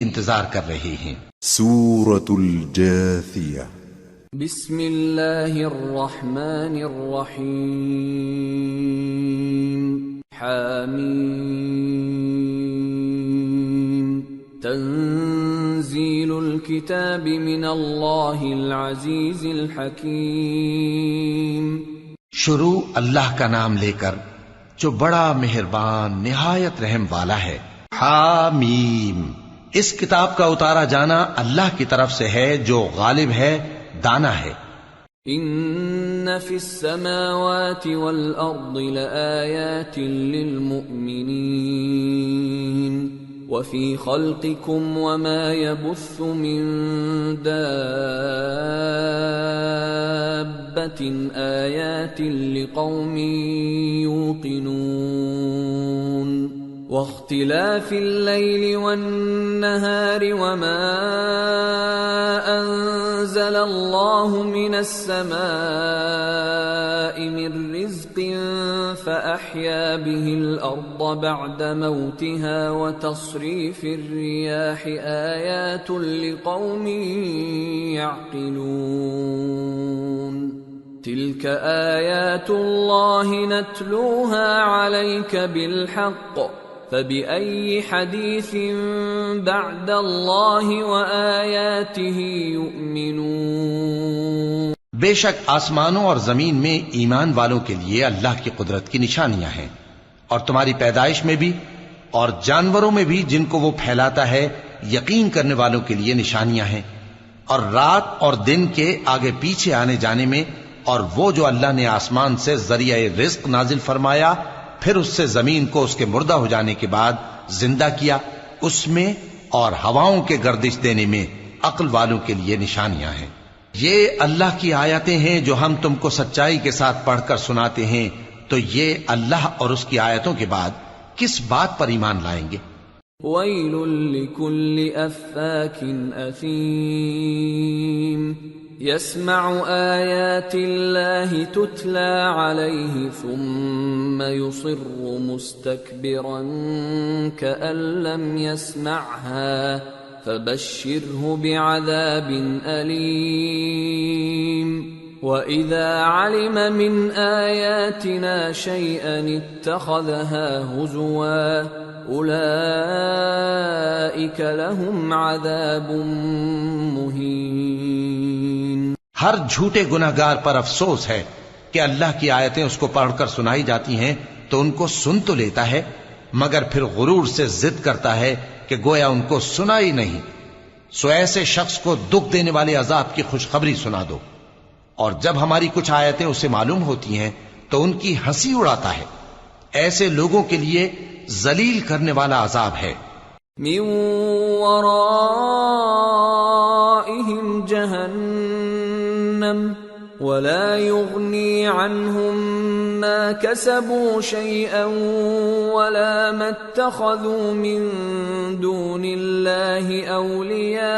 انتظار کر رہے ہیں۔ سورة الجاثیہ۔ بسم اللہ الرحمن الرحیم۔ حامیم۔ تنزیل الکتاب من اللہ العزیز الحکیم۔ شروع اللہ کا نام لے کر جو بڑا مہربان نہایت رحم والا ہے۔ حامیم۔ اس کتاب کا اتارا جانا اللہ کی طرف سے ہے جو غالب ہے، دانا ہے۔ ان فی السماوات والارض لآیات للمؤمنین وفی خلقکم وما يبث من دابة آیات لقوم یوقنون واختلاف الليل والنهار وما أنزل الله من السماء من رزق فأحيا به الأرض بعد موتها وتصريف الرياح آيات لقوم يعقلون تلك آيات الله نتلوها عليك بالحق فبأي حديث بعد الله وآياته يؤمنون۔ بے شک آسمانوں اور زمین میں ایمان والوں کے لیے اللہ کی قدرت کی نشانیاں ہیں، اور تمہاری پیدائش میں بھی اور جانوروں میں بھی جن کو وہ پھیلاتا ہے یقین کرنے والوں کے لیے نشانیاں ہیں، اور رات اور دن کے آگے پیچھے آنے جانے میں، اور وہ جو اللہ نے آسمان سے ذریعہ رزق نازل فرمایا پھر اس سے زمین کو اس کے مردہ ہو جانے کے بعد زندہ کیا، اس میں اور ہواؤں کے گردش دینے میں عقل والوں کے لیے نشانیاں ہیں۔ یہ اللہ کی آیتیں ہیں جو ہم تم کو سچائی کے ساتھ پڑھ کر سناتے ہیں، تو یہ اللہ اور اس کی آیتوں کے بعد کس بات پر ایمان لائیں گے؟ ویل لکل افاک اثیم يسمع آيات الله تتلى عليه ثم يصر مستكبرا كأن لم يسمعها فبشره بعذاب أليم وإذا علم من آياتنا شيئا اتخذها هزوا أولئك لهم عذاب مهين۔ ہر جھوٹے گناہگار پر افسوس ہے کہ اللہ کی آیتیں اس کو پڑھ کر سنائی جاتی ہیں تو ان کو سن تو لیتا ہے مگر پھر غرور سے ضد کرتا ہے کہ گویا ان کو سنا ہی نہیں۔ سو ایسے شخص کو دکھ دینے والے عذاب کی خوشخبری سنا دو، اور جب ہماری کچھ آیتیں اسے معلوم ہوتی ہیں تو ان کی ہنسی اڑاتا ہے۔ ایسے لوگوں کے لیے ذلیل کرنے والا عذاب ہے۔ من ورائهم جہنم ولا يغني عنهم ما كسبوا شيئا ولا ما اتخذوا من دون الله أولياء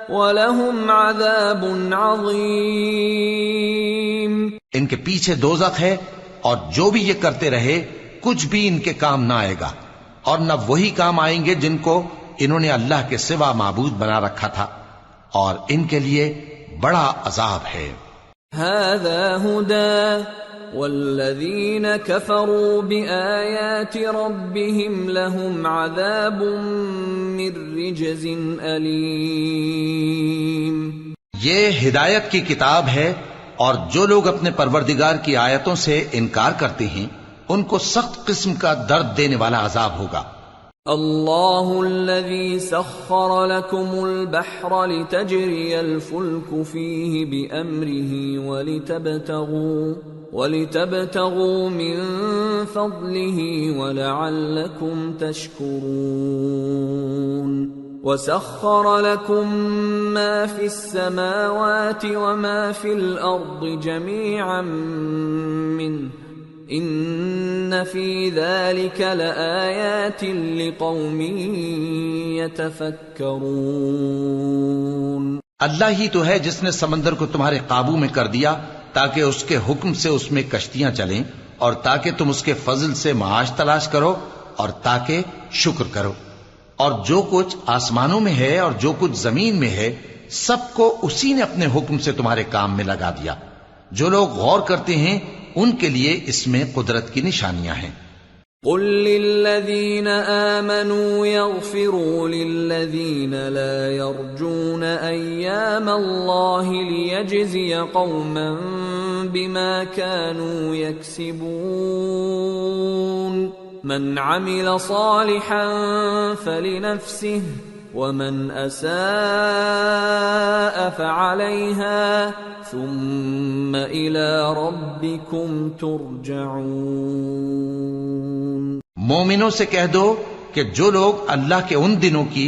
ولهم عذاب عظيم۔ ان کے پیچھے دوزخ ہے، اور جو بھی یہ کرتے رہے کچھ بھی ان کے کام نہ آئے گا، اور نہ وہی کام آئیں گے جن کو انہوں نے اللہ کے سوا معبود بنا رکھا تھا، اور ان کے لیے بڑا عذاب ہے۔ هذا هدى والذين كفروا بآيات ربهم لهم عذاب من رجز أليم۔ یہ ہدایت کی کتاب ہے، اور جو لوگ اپنے پروردگار کی آیتوں سے انکار کرتے ہیں ان کو سخت قسم کا درد دینے والا عذاب ہوگا۔ اللہ الذي سخر لكم البحر لتجري الفلك فيه بأمره ولتبتغوا من فضله ولعلكم تشكرون وسخر لكم ما في السماوات وما في الأرض جميعا منه ان فی ذلک لآیات لقوم یتفکرون۔ اللہ ہی تو ہے جس نے سمندر کو تمہارے قابو میں کر دیا تاکہ اس کے حکم سے اس میں کشتیاں چلیں، اور تاکہ تم اس کے فضل سے معاش تلاش کرو، اور تاکہ شکر کرو۔ اور جو کچھ آسمانوں میں ہے اور جو کچھ زمین میں ہے سب کو اسی نے اپنے حکم سے تمہارے کام میں لگا دیا. جو لوگ غور کرتے ہیں ان کے لیے اس میں قدرت کی نشانیاں ہیں. قل للذین آمنوا یغفروا للذین لا یرجون ایام اللہ لیجزی قوما بما كانوا یکسبون من عمل صالحا فلنفسه ومن اساء فعليها ثم الى ربكم ترجعون. مومنوں سے کہہ دو کہ جو لوگ اللہ کے ان دنوں کی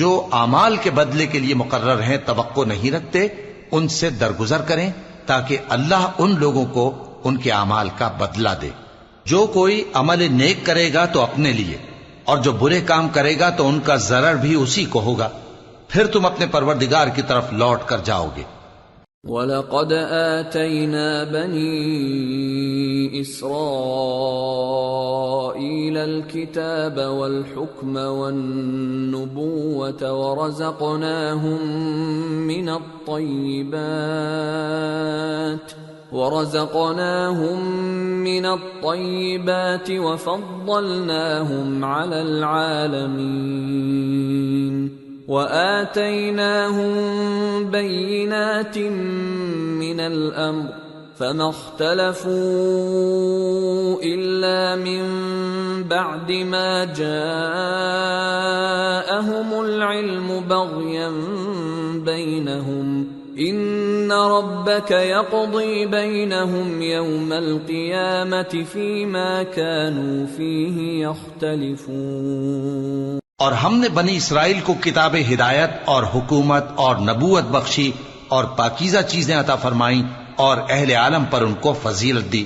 جو اعمال کے بدلے کے لیے مقرر ہیں توقع نہیں رکھتے ان سے درگزر کریں تاکہ اللہ ان لوگوں کو ان کے اعمال کا بدلہ دے. جو کوئی عمل نیک کرے گا تو اپنے لیے اور جو برے کام کرے گا تو ان کا ضرر بھی اسی کو ہوگا. پھر تم اپنے پروردگار کی طرف لوٹ کر جاؤ گے. وَلَقَدْ آتَيْنَا بَنِي إِسْرَائِيلَ الْكِتَابَ وَالْحُكْمَ وَالنُّبُوَّةَ ورزقناهم من الطيبات وفضلناهم على العالمين وآتيناهم بينات من الأمر فما اختلفوا إلا من بعد ما جاءهم العلم بغيا بينهم ان ربك يقضي بينهم يوم القيامة فيما كانوا فيه يختلفون. اور ہم نے بنی اسرائیل کو کتاب ہدایت اور حکومت اور نبوت بخشی اور پاکیزہ چیزیں عطا فرمائیں اور اہل عالم پر ان کو فضیلت دی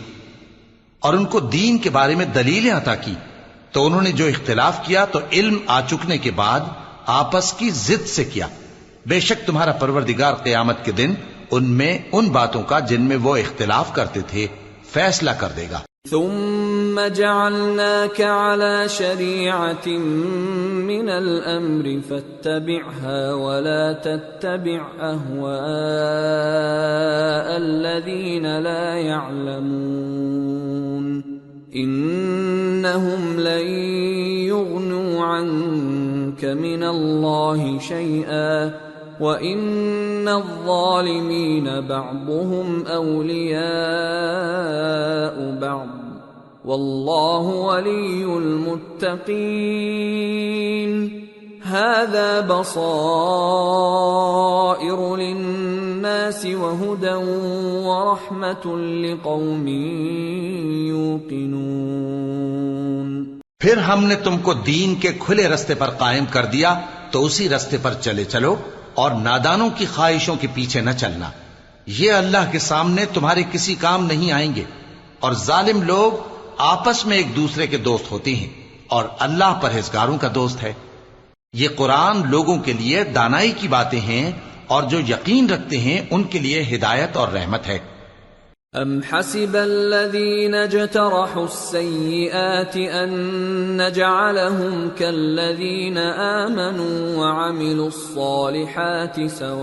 اور ان کو دین کے بارے میں دلیلیں عطا کی. تو انہوں نے جو اختلاف کیا تو علم آ چکنے کے بعد آپس کی ضد سے کیا. بے شک تمہارا پروردگار قیامت کے دن ان میں ان باتوں کا جن میں وہ اختلاف کرتے تھے فیصلہ کر دے گا. ثم جعلناك على شريعة من الأمر فاتبعها ولا تتبع أهواء الذين لا يعلمون إنهم لن يغنوا عنك من الله شيئا وَإِنَّ الظَّالِمِينَ بَعْضُهُمْ أَوْلِيَاءُ بَعْضٍ وَاللَّهُ وَلِيُّ الْمُتَّقِينَ. هَذَا بَصَائِرُ لِلنَّاسِ وَهُدًى وَرَحْمَةٌ لِقَوْمٍ يُوقِنُونَ. پھر ہم نے تم کو دین کے کھلے رستے پر قائم کر دیا تو اسی رستے پر چلے چلو اور نادانوں کی خواہشوں کے پیچھے نہ چلنا. یہ اللہ کے سامنے تمہارے کسی کام نہیں آئیں گے اور ظالم لوگ آپس میں ایک دوسرے کے دوست ہوتے ہیں اور اللہ پرہیزگاروں کا دوست ہے. یہ قرآن لوگوں کے لیے دانائی کی باتیں ہیں اور جو یقین رکھتے ہیں ان کے لیے ہدایت اور رحمت ہے. ام حسب الذين اجترحوا السيئات ان نجعلهم كالذين آمنوا وعملوا الصالحات سواء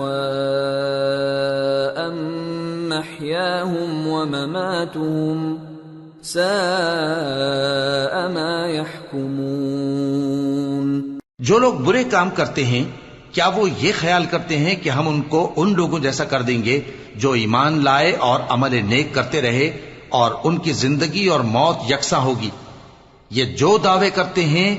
محياهم ومماتهم ساء ما يحكمون. جو لوگ برے کام کرتے ہیں کیا وہ یہ خیال کرتے ہیں کہ ہم ان کو ان لوگوں جیسا کر دیں گے جو ایمان لائے اور عمل نیک کرتے رہے اور ان کی زندگی اور موت یکساں ہوگی؟ یہ جو دعوے کرتے ہیں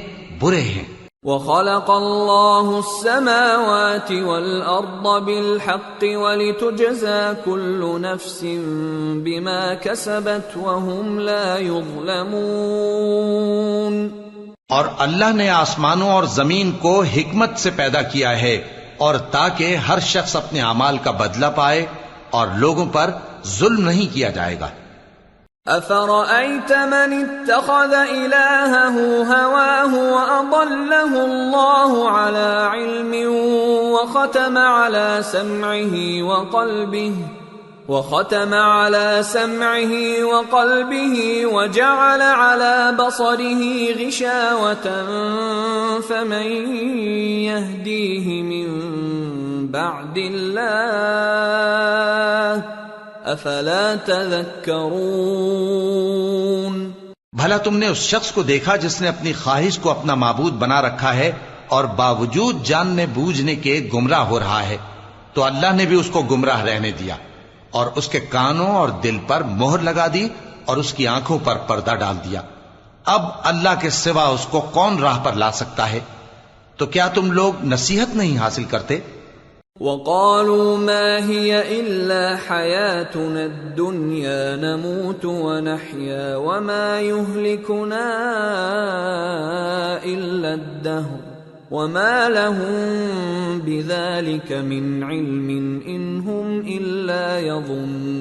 برے ہیں. وَخَلَقَ اللَّهُ السَّمَاوَاتِ وَالْأَرْضَ بِالْحَقِّ وَلِتُجْزَى كُلُّ نَفْسٍ بِمَا كَسَبَتْ وَهُمْ لَا يُظْلَمُونَ. اور اللہ نے آسمانوں اور زمین کو حکمت سے پیدا کیا ہے اور تاکہ ہر شخص اپنے اعمال کا بدلہ پائے اور لوگوں پر ظلم نہیں کیا جائے گا. أَفَرَأَيْتَ مَنِ اتَّخَذَ إِلَٰهَهُ هَوَاهُ وَأَضَلَّهُ اللَّهُ عَلَىٰ عِلْمٍ وَخَتَمَ عَلَىٰ سَمْعِهِ وَقَلْبِهِ وختم على سمعه وقلبه وجعل على بصره غشاوة فمن يهديه من بعد الله افلا تذكرون۔ بھلا تم نے اس شخص کو دیکھا جس نے اپنی خواہش کو اپنا معبود بنا رکھا ہے اور باوجود جاننے بوجھنے کے گمراہ ہو رہا ہے، تو اللہ نے بھی اس کو گمراہ رہنے دیا اور اس کے کانوں اور دل پر مہر لگا دی اور اس کی آنکھوں پر پردہ ڈال دیا۔ اب اللہ کے سوا اس کو کون راہ پر لا سکتا ہے؟ تو کیا تم لوگ نصیحت نہیں حاصل کرتے؟ وقالوا ما هي إلا حياتنا الدنيا نموت ونحيا وما يهلكنا إلا الدهر وما لهم بذلك من علم إن هم إلا يظنون۔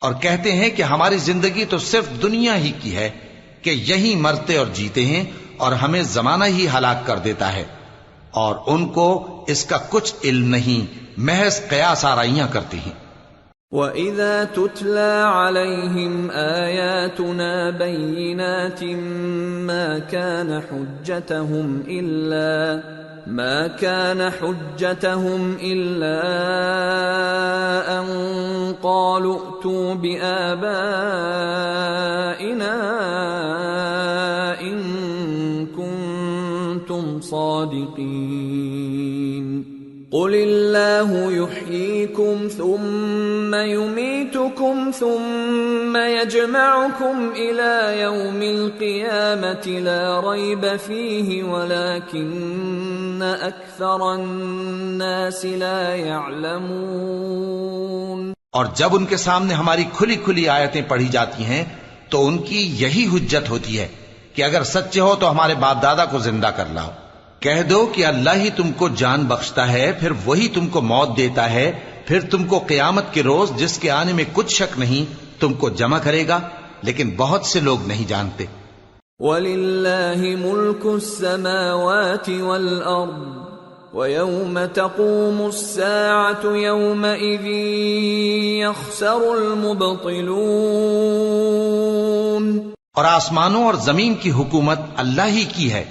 اور کہتے ہیں کہ ہماری زندگی تو صرف دنیا ہی کی ہے کہ یہی مرتے اور جیتے ہیں اور ہمیں زمانہ ہی ہلاک کر دیتا ہے، اور ان کو اس کا کچھ علم نہیں، محض قیاس آرائیاں کرتے ہیں۔ وَإِذَا تُتْلَى عَلَيْهِمْ آيَاتُنَا بَيِّنَاتٍ مَا كَانَ حُجَّتَهُمْ إِلَّا أَن قَالُوا ائْتُوا بِآبَائِنَا إِن كُنتُمْ صَادِقِينَ۔ قُلِ اللَّهُ يُحْيِيكُمْ ثُمَّ يُمِيتُكُمْ ثُمَّ يَجْمَعُكُمْ إِلَى يَوْمِ الْقِيَامَةِ لَا رَيْبَ فِيهِ وَلَكِنَّ أَكْثَرَ النَّاسِ لَا يَعْلَمُونَ۔ اور جب ان کے سامنے ہماری کھلی کھلی آیتیں پڑھی جاتی ہیں تو ان کی یہی حجت ہوتی ہے کہ اگر سچے ہو تو ہمارے باپ دادا کو زندہ کر لاؤ۔ کہہ دو کہ اللہ ہی تم کو جان بخشتا ہے، پھر وہی تم کو موت دیتا ہے، پھر تم کو قیامت کے روز جس کے آنے میں کچھ شک نہیں تم کو جمع کرے گا، لیکن بہت سے لوگ نہیں جانتے۔ وَلِلَّهِ مُلْكُ السَّمَاوَاتِ وَالْأَرْضِ وَيَوْمَ تَقُومُ السَّاعَةُ يَوْمَئِذٍ يَخْسَرُ الْمُبْطِلُونَ۔ اور آسمانوں اور زمین کی حکومت اللہ ہی کی ہے،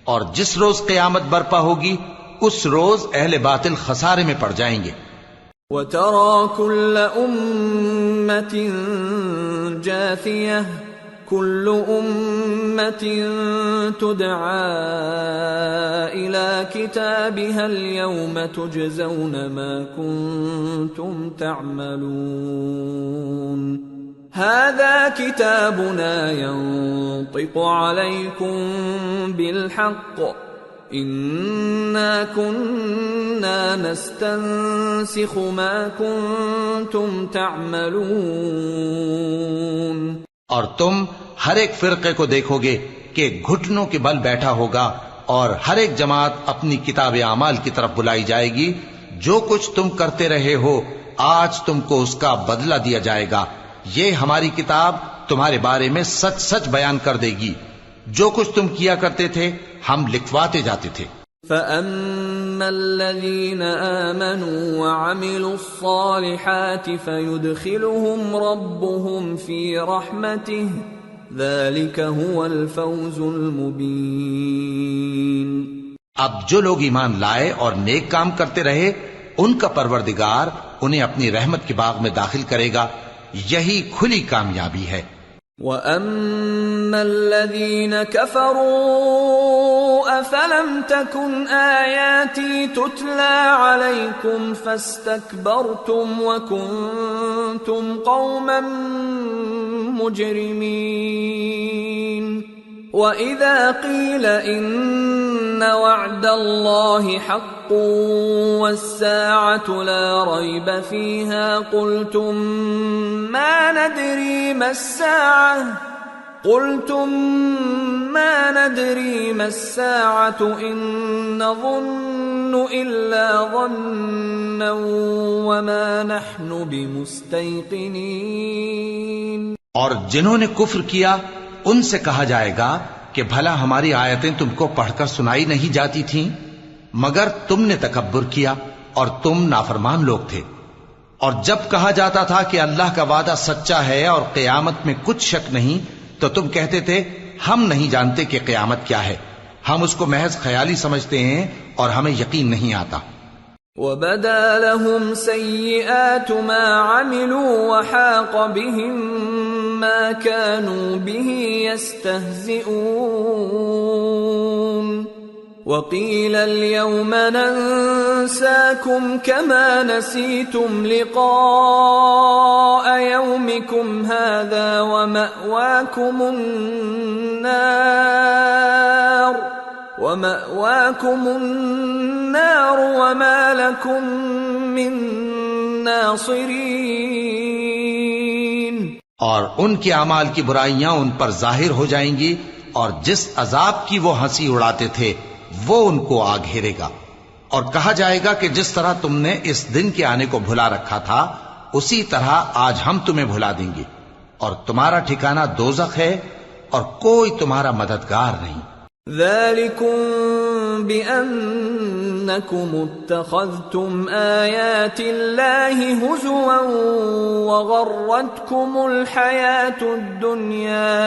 اور جس روز قیامت برپا ہوگی اس روز اہل باطل خسارے میں پڑ جائیں گے۔ وَتَرَى كُلَّ أُمَّةٍ جَاثِيَةً كُلُّ أُمَّةٍ تُدْعَى إِلَى كِتَابِهَا الْيَوْمَ تُجْزَوْنَ مَا كُنتُمْ تَعْمَلُونَ۔ هذا كتابنا ينطق عليكم بالحق إنا كنا نستنسخ ما كنتم تعملون۔ اور تم ہر ایک فرقے کو دیکھو گے کہ گھٹنوں کے بل بیٹھا ہوگا، اور ہر ایک جماعت اپنی کتاب اعمال کی طرف بلائی جائے گی۔ جو کچھ تم کرتے رہے ہو آج تم کو اس کا بدلہ دیا جائے گا۔ یہ ہماری کتاب تمہارے بارے میں سچ سچ بیان کر دے گی، جو کچھ تم کیا کرتے تھے ہم لکھواتے جاتے تھے۔ فَأَمَّا الَّذِينَ آمَنُوا وَعَمِلُوا الصَّالِحَاتِ فَيُدْخِلُهُمْ رَبُّهُمْ فِي رَحْمَتِهِ ذَلِكَ هُوَ الْفَوْزُ الْمُبِينُ۔ اب جو لوگ ایمان لائے اور نیک کام کرتے رہے ان کا پروردگار انہیں اپنی رحمت کے باغ میں داخل کرے گا، یہی کھلی کامیابی ہے۔ وَأَمَّا الَّذِينَ كَفَرُوا أَفَلَمْ تَكُنْ آيَاتِي تُتْلَى عَلَيْكُمْ فَاسْتَكْبَرْتُمْ وَكُنْتُمْ قَوْمًا مُجْرِمِينَ۔ وَإِذَا قِيلَ إِنَّ وَعْدَ اللَّهِ حَقٌّ وَالسَّاعَةُ لَا رَيْبَ فِيهَا قُلْتُمْ مَا نَدْرِي مَا السَّاعَةُ إِن نَّظُنُّ إِلَّا ظَنًّا وَمَا نَحْنُ بِمُسْتَيْقِنِينَ۔ اور جنہوں نے کفر کیا ان سے کہا جائے گا کہ بھلا ہماری آیتیں تم کو پڑھ کر سنائی نہیں جاتی تھیں؟ مگر تم نے تکبر کیا اور تم نافرمان لوگ تھے۔ اور جب کہا جاتا تھا کہ اللہ کا وعدہ سچا ہے اور قیامت میں کچھ شک نہیں، تو تم کہتے تھے ہم نہیں جانتے کہ قیامت کیا ہے، ہم اس کو محض خیالی سمجھتے ہیں اور ہمیں یقین نہیں آتا۔ وَبَدَا لَهُمْ سَيِّئَاتُ مَا عَمِلُوا وَحَاقَ بِهِم مَّا كَانُوا بِهِ يَسْتَهْزِئُونَ وَقِيلَ الْيَوْمَ نَنسَاكُمْ كَمَا نَسِيتُمْ لِقَاءَ يَوْمِكُمْ هَٰذَا وَمَأْوَاكُمُ النَّارُ وَمَا لَكُمْ مِن نَاصِرِينَ۔ اور ان کے اعمال کی برائیاں ان پر ظاہر ہو جائیں گی، اور جس عذاب کی وہ ہنسی اڑاتے تھے وہ ان کو آ گھیرے گا، اور کہا جائے گا کہ جس طرح تم نے اس دن کے آنے کو بھلا رکھا تھا اسی طرح آج ہم تمہیں بھلا دیں گے، اور تمہارا ٹھکانہ دوزخ ہے اور کوئی تمہارا مددگار نہیں۔ ذَلِكُمْ بِأَنَّكُمُ اتَّخَذْتُمْ آيَاتِ اللَّهِ هُزُوًا وَغَرَّتْكُمُ الْحَيَاةُ الدُّنْيَا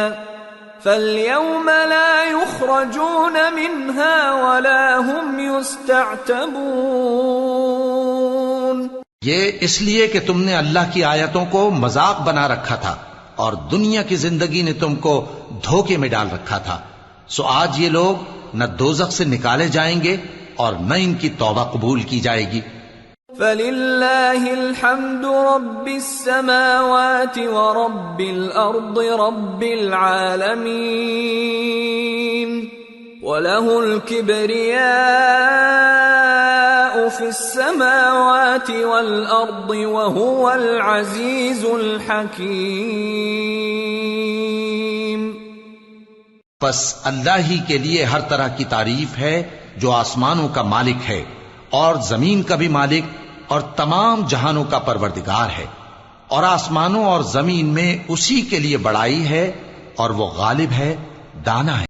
فَالْيَوْمَ لَا يُخْرَجُونَ مِنْهَا وَلَا هُمْ يُسْتَعْتَبُونَ۔ یہ اس لیے کہ تم نے اللہ کی آیتوں کو مذاق بنا رکھا تھا اور دنیا کی زندگی نے تم کو دھوکے میں ڈال رکھا تھا، سو آج یہ لوگ نہ دوزخ سے نکالے جائیں گے اور نہ ان کی توبہ قبول کی جائے گی۔ فَلِلَّهِ الْحَمْدُ رَبِّ السَّمَاوَاتِ وَرَبِّ الْأَرْضِ رَبِّ الْعَالَمِينَ وَلَهُ الْكِبْرِيَاءُ فِي السَّمَاوَاتِ وَالْأَرْضِ وَهُوَ الْعَزِيزُ الْحَكِيمُ۔ پس اللہ ہی کے لیے ہر طرح کی تعریف ہے جو آسمانوں کا مالک ہے اور زمین کا بھی مالک اور تمام جہانوں کا پروردگار ہے، اور آسمانوں اور زمین میں اسی کے لیے بڑائی ہے اور وہ غالب ہے، دانا ہے۔